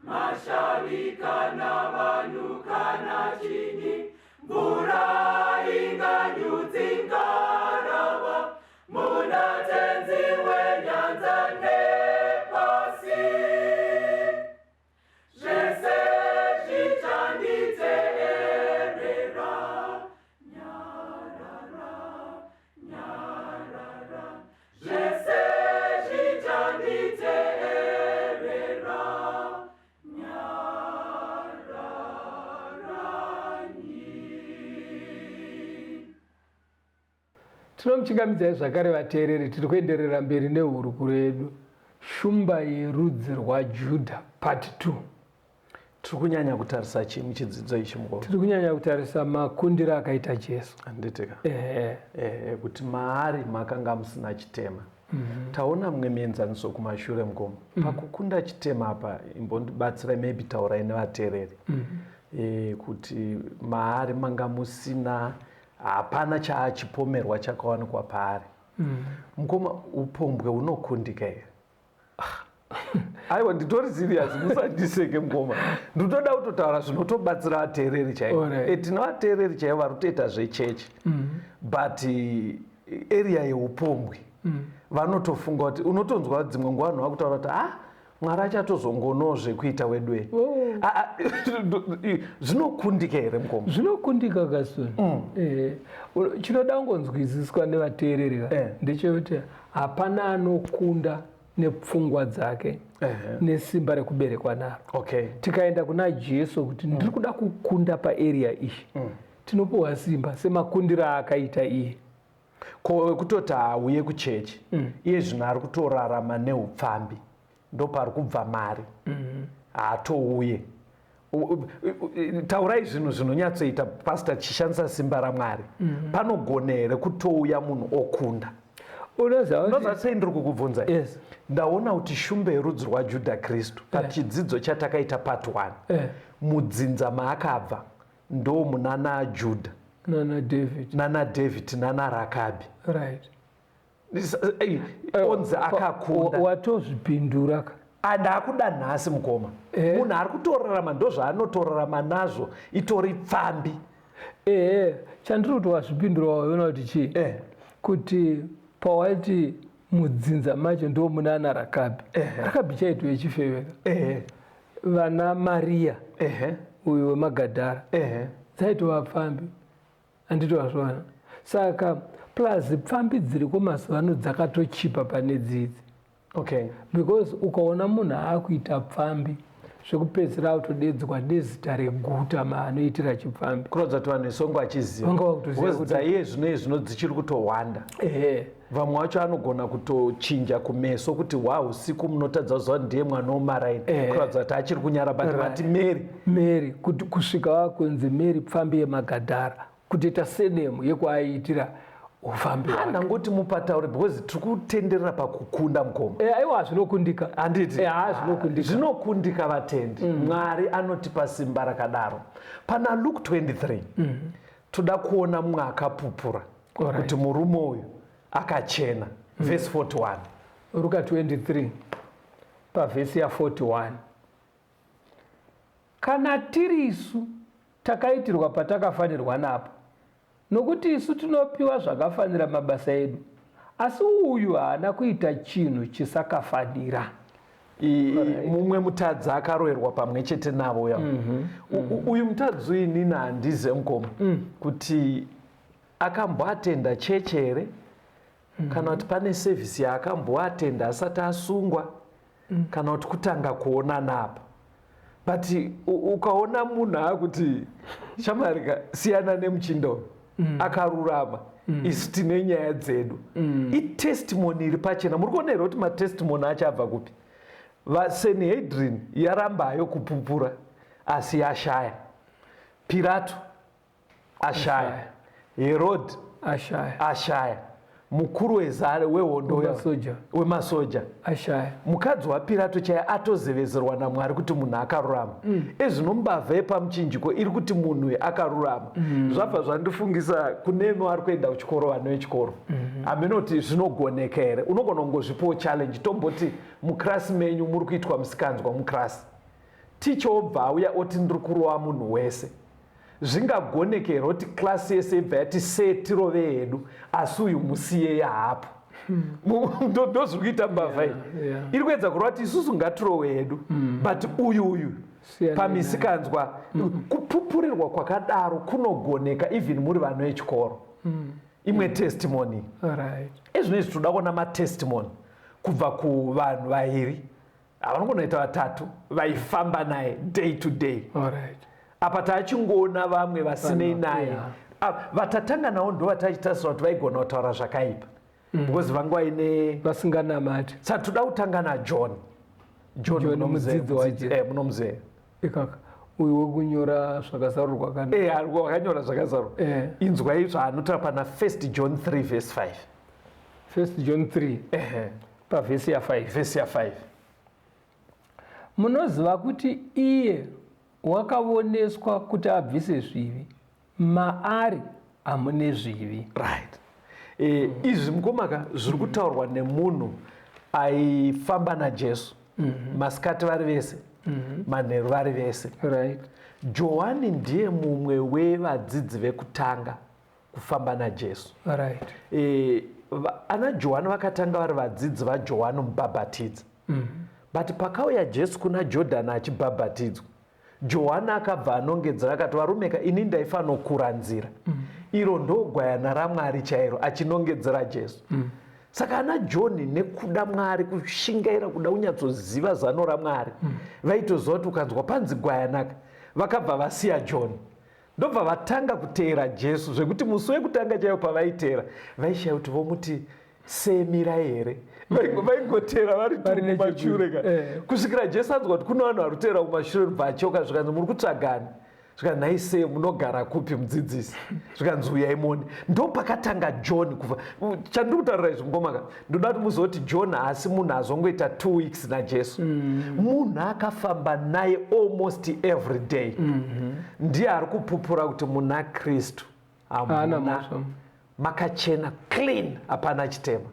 mashavi kana vanhu kana chinyi mvura inganyudzi ngarawa muna tenzi wenyanza nepasi zvese zvichanditeerera nyarara nyarara zvese zvichanditeerera Tinomuchingamidzai zvakare vateereri, tiri kuenderera mberi nehurukuro yedu. Shumba yerudzi rwaJudha part 2. Tiri kunyanya kutarisa chii muchidzidzo ichi mukoma? Tiri kunyanya kutarisa makundiro akaita Jesu. Handitika. Kuti maari makanga musina chitema. Taona mumwe muenzaniso kumashure mukoma. Pakukunda chitema apa imbondibatsira maybe taurai nevateereri. Kuti maari manga musina, hapana chaachipomerwa chakawanikwa paari. Mukoma, upombwe hunokundika here? Aiwa, nditori serious, musandiseke mukoma. Ndinotoda kutotaura zvinotobatsira vateereri chaivo. Tina vateereri chaivo vari kutoita zvechechi, but area yeupombwe vanotofunga kuti, unotonzwa dzimwe nguva vanhu vakutaura kuti Mwari achatozongonawo zvekuita wedwe. Zvinokundika here mukoma? Zvinokundika kasoni. Chinoda kungonzwisiswa nevateereri ndechekuti hapana anokunda nepfungwa dzake nesimba rekuberekwa naro. Tikaenda kuna Jesu kuti ndiri kuda kukunda paarea ishi, tinopiwa simba semakundiro aakaita iye. Kutoti auye kuchechi iye zvino ari kutorarama neupfambi, ndopari kubva mari, haatouye. Taurai zvinhu zvinonyatsoita pastor chishandisa simba raMwari. Panogona here kutouya munhu okunda? Unoziva sei ndiri kukubvunza? Ndaona kuti shumba yerudzi rwaJudha Kristu pachidzidzo chatakaita part 1, mudzinza maakabva ndo munana Judha, nana David nana Rakabi. Onzi akakunda. Watozvipindura. Ndakuda nhasi mukoma. Munhu ari kutorarama ndozvaanotorarama nazvo, itori pfambi. Chandiri kuti wazvipindura waona kuti chii? Kuti pawati mudzinza macho ndo munana Rakabi. Rakabi chaitwa yechifeveka. Vana Maria uyo weMagadhara dzaitwa pfambi. Anditowazvona. Saka plus pfambi dziriko mazuva ano dzakatochipa pane dzidzi. Because ukaona munhu akuita pfambi zvekupedzisira autodedzwa nezita reguta maanoitira chipfambi. Kurodza kuti vanhu vesongo vachiziva. Iye zvino dzichiri kutowanda. Vamwe vacho anogona kutochinja kumeso kuti usiku munotadza kuziva ndiye mwana womaraini. Kurodza kuti achiri kunyara vati Mary. Kuti kusvika wakunzi Mary pfambi yeMagadhara, kutoita senemu yekuaitira ufambi hwake. Ndangoti mupataure because tiri kutenderera pakukunda mukoma. Aiwa, zvinokundika. Handiti? Zvinokundika vatendi. Mwari anotipa simba rakadaro. Pana Luke 23 toda kuona mumwe akapupura kuti murume uyu akachena. Verse 41. Luke 23 pavhesi ya41. Kana tiri isu takaitirwa patakafanirwa napo, nokuti isu tinopiwa zvakafanira mabasa edu, asi uyu haana kuita chinhu chisakafanira. Mumwe mutadzi akaroverwa pamwe chete navo uya. Uyu mutadzi uyu inini handize mukoma kuti akamboatenda chechi here, kana kuti pane sevhisi yaakamboatenda asati asungwa, kana kuti kutanga kuonana apa. But ukaona munhu akuti shamarika siyana nemuchindo akarurama, isi tine nyaya dzedu, itestimony iri pachena. Muri kuona here kuti matestimony achabva kupi? Vasanhedrin yarambayo kupupura asi yashaya. Pirato ashaya. Herod ashaya. Mukuru wezare wehondo wemasoja ashaya. Mukadzi waPirato chaiye atozevezerwa naMwari kuti munhu akarurama. Ezvinombabva pamuchinjiko iri kuti munhu akarurama. Zvabva zvandifungisa kune vari kuenda kuchikoro, vana vechikoro. Aminoti zvinogoneka here? Unogona kungozvipawo challenge, tomboti muklasi menyu muri kuitwa musikanzwa muklasi. Ticha obva auya oti ndiri kurova munhu wese. Zvingagoneka here kuti klasi yese ibva yati setirove hedu, asi uyu musiye hapo. Ndozviri kuita mbavha iyi. Iri kuedza kureva kuti isusu ngatirowe hedu, but uyu pamisikanzwa. Kupupurirwa kwakadaro kunogoneka even muri vana vechikoro. Imwe testimony. Ezvinezvi toda kuona matestimony kubva kuvanhu vairi, havanogonoita vatatu, vaifamba naye day to day. Apa taachingoona vamwe vasinei naye vatatanga navo ndo vatachitarisira kuti vaigona kutaura zvakaipa because vanga vaine vasinganamati. saka toda kutanga najohn mudzidzi waJesu munomuzeya ikaka uyu wekunyora zvakazarurwa kana wakanyora zvakazarurwa inzwai zvaanotaura pana 1 John 3 verse 5. 1 John 3 pavhesi ya5. vhesi ya5. Munoziva kuti iye wakaoneswa kuti abvise zvivi, maari hamune zvivi. Right. Izvi mukomaka zviri kutaurwa nemunhu aifamba naJesu masikati vari vese manheru vari vese. Right. Johani ndiye mumwe wevadzidzi vekutanga kufamba naJesu. Right. Ana Johani vakatanga vari vadzidzi vaJohani mubhabhatidzi. But pakauya Jesu kuna Jordani achibhabhatidzwa, Johani akabva anongedzera akati, varumeka, ini ndaifanokura nzira. Iro ndo gwayana raMwari chairo achinongedzera Jesu. Saka ana John nekuda Mwari, kushingaira kuda kunyatsoziva zano raMwari, vaitoziva kuti ukanzwa panzi gwayanaka, vakabva vasiya John. Ndobva vatanga kuteera Jesu, zvekuti musi wekutanga chaiwo pavaiteera vaishaya kuti vomuti semira here. Vaingoteera vari mumashure kusvikira Jesu anzwa kuti kuno vanhu vari kuteera mumashure, bva achoka zvikanzi muri kutsvagani, zvikanzi naise munogara kupi mudzidzisi, zvikanzi uyai muone. Ndo pakatanga John kubva. Chandiri kutaurira izvi mukomaka, ndoda kuti muzive kuti John haasi munhu azongoita 2 weeks naJesu. Munhu akafamba naye almost every day. Ndiye ari kupupura kuti muna Kristu hamuna makachena, clean, hapana chitema.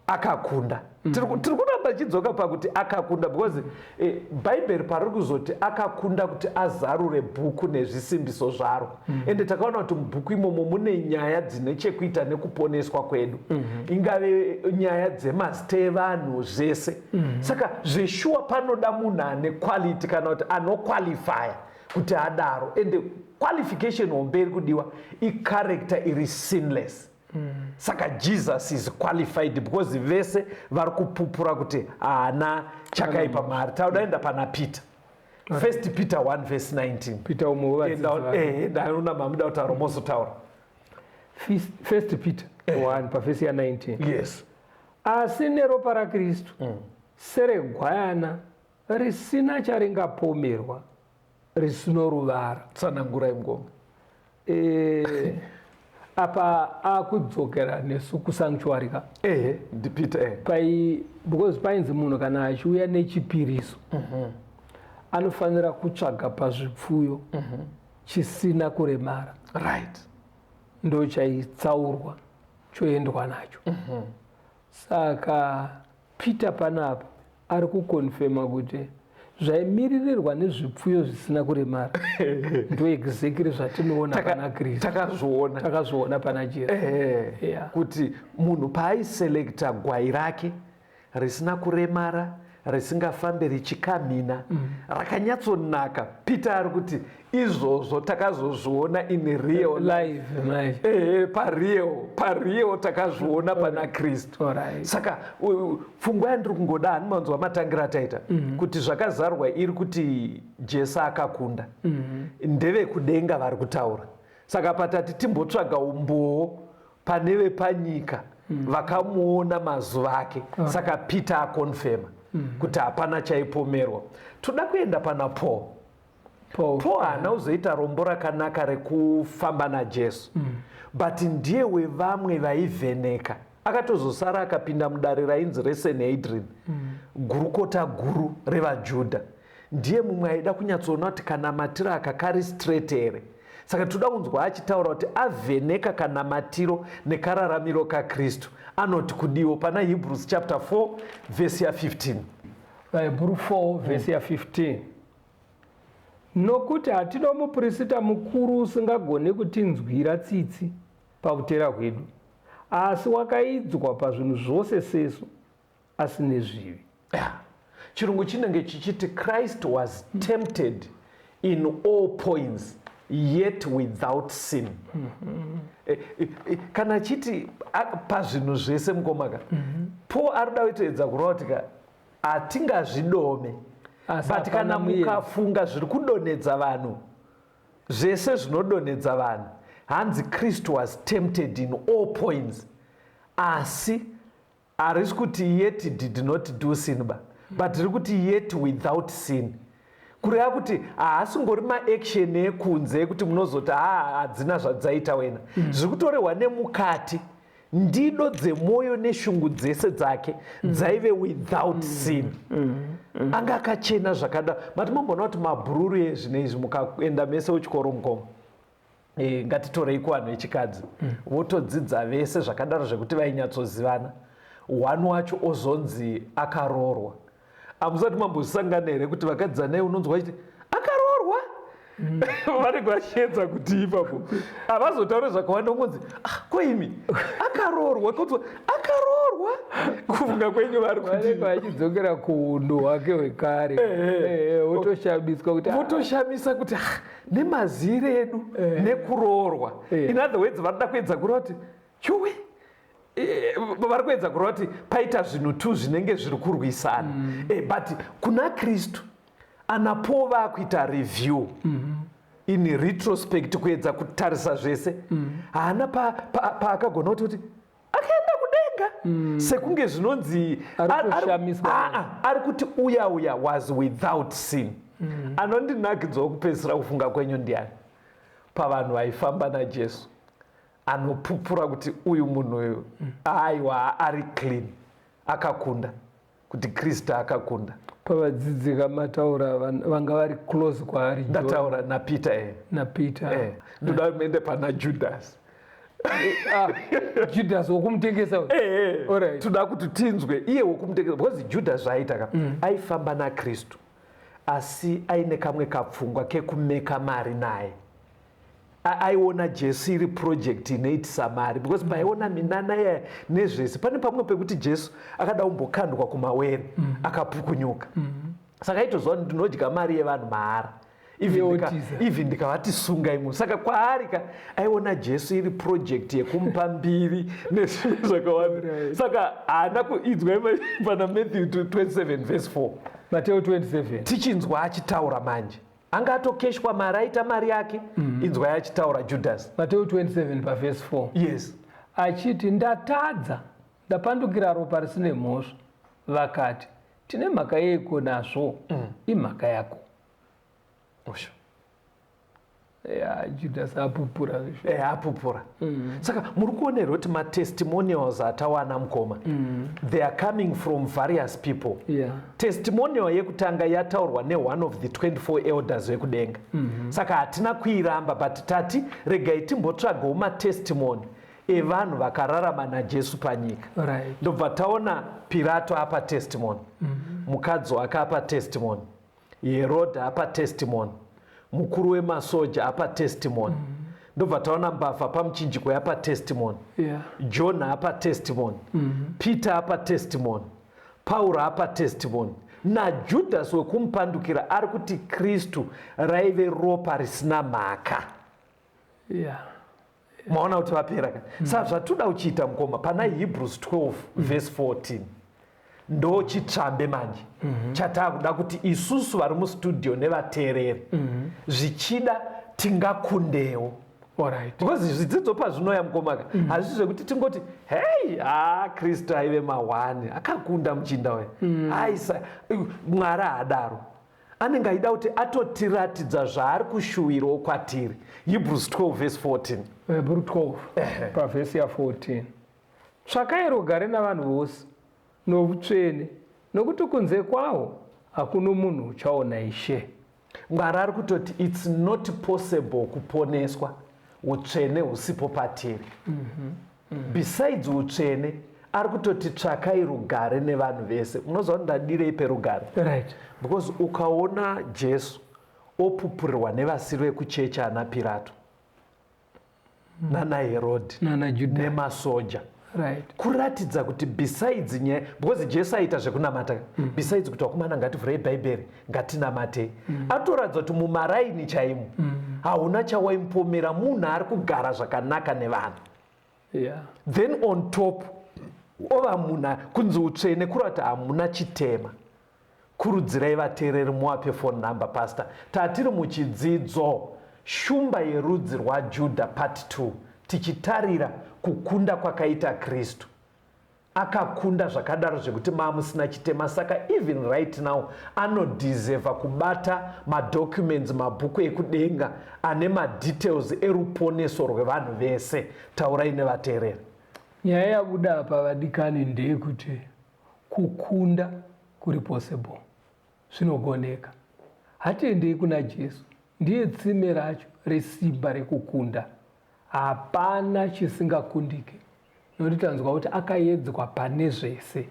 Akakunda. Tiri kuramba chidzoka pakuti akakunda, because bhaibheri pariri kuzoti akakunda kuti azarure bhuku nezvisimbiso zvaro. Ende takaona kuti mubhuku imomo mune nyaya dzine chekuita nekuponeswa kwedu, ingave nyaya dzemazita evanhu zvese. Saka zveshuwa panoda munhu ane quality kana kuti anoqualifya kuti adaro. Ende qualification homberi kudiwa icharacter iri sinless. Saka Jesus is qualified because vese vari kupupura kuti haana chakaipa maari. Taudaenda pana Peter. 1 Peter 1 verse 19. Peter ndaona mamuda kutaura mozotaura. 1 Peter 1 pavhesi ya 19. Yes. Asi neropa raKristu seregwayana risina charingapomerwa, risino ruvara. Tsanangurai mugoma. Apa akudzokera nesu kusanctuary ka. Ndipita because painzi munhu kana achiuya nechipiriso anofanira kutsvaga pazvipfuyo chisina kuremara. Right. Ndo chaitsaurwa choendwa nacho. Saka Peter panapa ari kukonfema kuti zvaimiririrwa nezvipfuyo zvisina kuremara ndo exactly zvatinoona pana Kristu. Takazviona pana Jesu. Kuti munhu paaiselekta gwai rake risina kuremara, risingafambe richikamhina, rakanyatsonaka, Peter ari kuti izvozvo takazozviona in real life. Pareal takazviona pana Kristu. Saka pfungwa yandiri kungoda, hani manzwa matangira ataita kuti zvakazarwa iri kuti Jesu akakunda, ndevekudenga vari kutaura. Saka patati timbotsvaga umboo pane vepanyika vakamuona mazuva ake. Saka Peter akonfema kuti hapana chaipomerwa. Toda kuenda pana Paul. Paul haana kuzoita rombo rakanaka rekufamba naJesu, but ndiye wevamwe vaivheneka. Akatozosara akapinda mudare rainzi reSanhedrin, gurukota guru revaJudha. Ndiye mumwe aida kunyatsoona kuti kanamatiro aka kari straight here. Saka toda kunzwa achitaura kuti avheneka kanamatiro nekararamiro kaKristu. Anoti kudiwo pana Hebrews chapter 4 verse ya 15. Hebrews 4 verse ya 15. Nokuti hatina muprista mukuru usingagone kutinzwira tsitsi pakutera kwedu, asi wakaidzwa pazvinhu zvose sesu, asine zvivi. Chirungu chinenge chichiti Christ was tempted in all points yet without sin. Kana chiti pazvinhu zvese mukomaka, Paul arida kutoedza kureva kuti hatingazvidome, but kana mukafunga zviri kudonedza vanhu zvese zvinodonhedza vanhu. Hanzi Kristu was tempted in all points, asi harisi kuti yet did not do sin but riri kuti yet without sin. Kureva kuti haasingori maaction ekunze ekuti munozoti hadzina zvadzaita wena. Zviri kutorehwa nemukati, ndido dzemwoyo neshungu dzese dzake dzaive without sin. Anga akachena zvakada. Matimboona kuti mabhururu ezvinezvi mukaenda mese uchikoro mukoma, ngatitorei kuvanhu vechikadzi, votodzidza vese zvakadaro zvekuti vainyatsozivanwa. One wacho ozonzi akaroorwa. Hamusati mambosangana here kuti vakadzanai unonzwa chiti akaroorwa? Vanenge vachiedza kuti ipapo havazotaure zvakawanda, ungonzi koimi akaroorwa, kutwa akaroorwa. Kufunga kwenyu vari kuti vachidzokera kuunhu hwake hwekare, votoshamiswa kuti votoshamisa kuti nemazire edu nekuroorwa. In other words, varida kuedza kureva kuti chuwe vari kuedza kureva kuti paita zvinhu tu zvinenge zviri kurwisana. But kuna Kristu anapo vakuita review in retrospect, kuedza kutarisa zvese, haana paakagona kuti akaenda kudenga sekunge zvinonzi ari kuti uya was without sin. Anondinakidzawo kupedzisira kufunga kwenyu ndiani? Pavanhu vaifamba naJesu, anopupura kuti uyu munhu uyu aiwa ari clean, akakunda, kuti Kristu akakunda. Pavadzidzi kamataura vanga vari close kwaari. Ndataura naPeter. Ndoda kuende pana Judas. Judas wokumutengesa. Alright. Toda kuti tinzwe iye wokumutengesa, because Judas zvaaita aifamba naKristu asi aine kamwe kapfungwa kekumeka mari naye. Aiona Jesu iri project inoitisa mari, because paiona minana nezvese pane pamwe pekuti Jesu akada kumbokandwa kumawere akapukunyuka. Saka aitozva ndinodya mari yevanhu mahara, even ndikavati sunga imwe. Saka kwaarika aiona Jesu iri project yekumupa mbiri nezvinhu zvakawanda. Saka haana kuidzwa pana Matthew 27 verse 4. Mateo 27 tichinzwa achitaura manje, anga atokeshwa mari, aita mari yake. Inzwa achitaura Judas. Mateo 27 verse 4. Yes. Achiti ndatadza, ndapandukira ropa risine mhosva. Vakati tine mhaka yeiko nazvo? Imhaka yako. Osho. Judas apupura. Apupura. Saka muri kuonerwa kuti matestimonials atawana mukoma, they are coming from various people. Testimonial yekutanga yataurwa one of the 24 elders vekudenga. Saka hatina kuiramba, but tati regai timbotsvagawo matestimony evanhu vakararama naJesu panyika. Ndobva taona Pirato apa testimony, mukadzi wake apa testimony, Herodha apa testimony, mukuru wemasoja apa testimony. Ndobva taona mbavha pamuchinjikwa yapa testimony, Jona apa testimony, Peter apa testimony, Pauro apa testimony, naJudas wekumupandukira ari kuti Kristu raive ropa risina mhaka. Maona kuti vapera ka. Saka zvatoda kuchiita mukoma pana Hebrews 12 verse 14 ndo chitsvambe manje chatakuda kuti isusu vari mustudio nevateereri zvichida tingakundewo. Because zvidzidzo pazvinoya mukomaka hazvisi zvekuti tingoti hei Kristu aive mawani akakunda muchinda we, aisa Mwari haadaro, anenge aida kuti atotiratidza zvaari kushuwirawo kwatiri. Hebrews 12 verse 14. Hebrews 12 pavhesi ya 14. Tsvakai rugare navanhu vose noutsvene, nokuti kunze kwawo hakuno munhu uchaona Ishe. Mwari ari kutoti it's not possible kuponeswa utsvene husipo patiri. Besides utsvene ari kutoti tsvakai rugare nevanhu vese. Munozva kuti ndadirei perugare? Because ukaona Jesu opupurirwa nevasiri vekuchechi ana Pirato nana Herodhi nemasoja, kuratidza kuti besides nyaya, because Jesu aita zvekunamata, besides kuti wakomana ngativhurei bhaibheri ngatinamatei, atoratidza kuti mumaraini chaimo hauna chawaimupomera, munhu ari kugara zvakanaka nevanhu. Then on top ova munhu kunzi utsvene kurati hamuna chitema. Kurudzirai vateereri muwape phone number pastor. Tatiri muchidzidzo Shumba yerudzi rwaJudha part 2, tichitarira kukunda kwakaita Kristu. Akakunda zvakadaro zvekuti mamusina chitema. Saka even right now anodhizeva kubata madocuments, mabhuku ekudenga ane madetails eruponeso rwevanhu vese. Taurai nevateereri. Nyaya yabuda apa vadikani ndeyekuti kukunda kuri possible, zvinogoneka. Hatiendei kuna Jesu, ndiye tsime racho resimba rekukunda. Hapana chisingakundike. Nokuti tanzwa kuti akaedzwa pane zvese.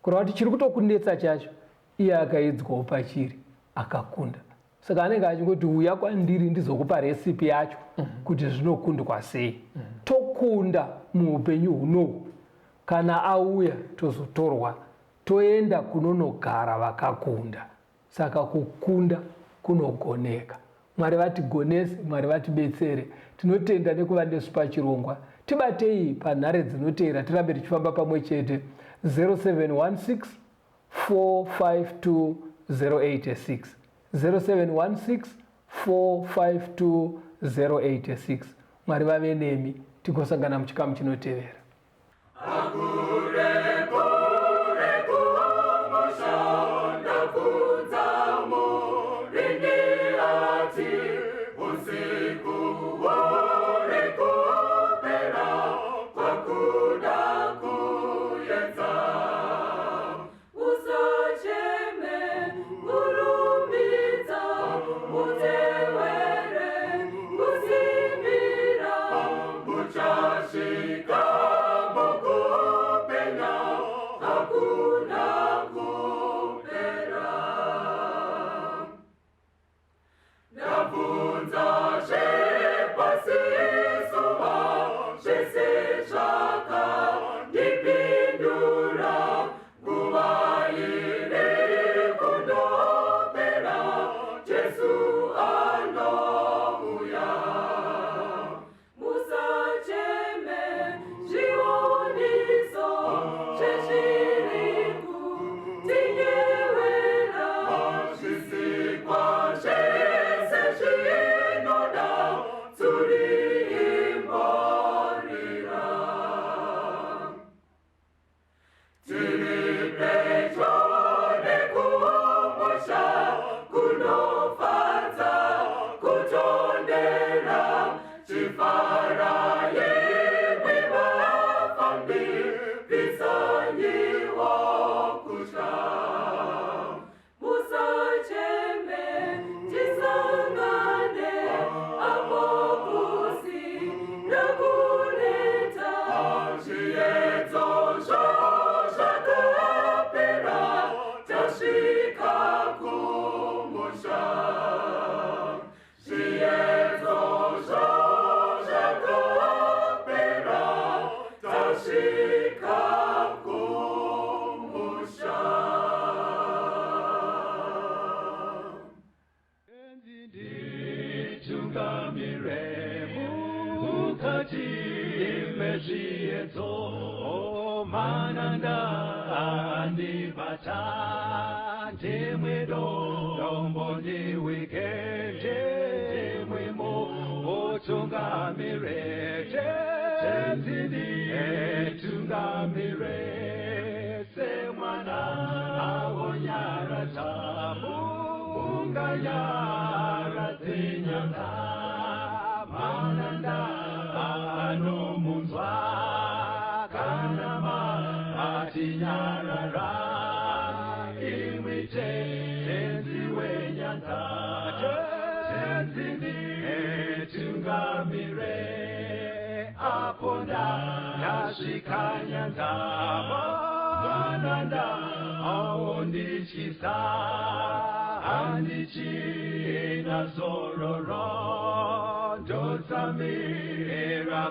Kureva kuti chiri kutokunetsa chacho, iye akaedzwawo pachiri, akakunda. Saka anenge achingoti uya kwandiri ndizokupa resipi yacho kuti zvinokundwa sei. Tokunda muupenyu hunohu. Kana auya tozotorwa toenda kunonogara vakakunda. Saka kukunda kunogoneka. Mwari vatigonese, Mwari vatibetsere. Tinotenda nekuva nesu pachirongwa. Tibatei panhare dzinoteera, tirambe tichifamba pamwe chete. 0716 452 086 0716 452 086. Mwari vave nemi, tigosangana muchikamu chinotevera.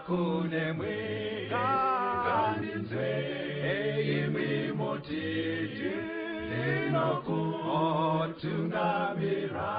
Kune mwika kaninzwe imi motiti dinoku otungamira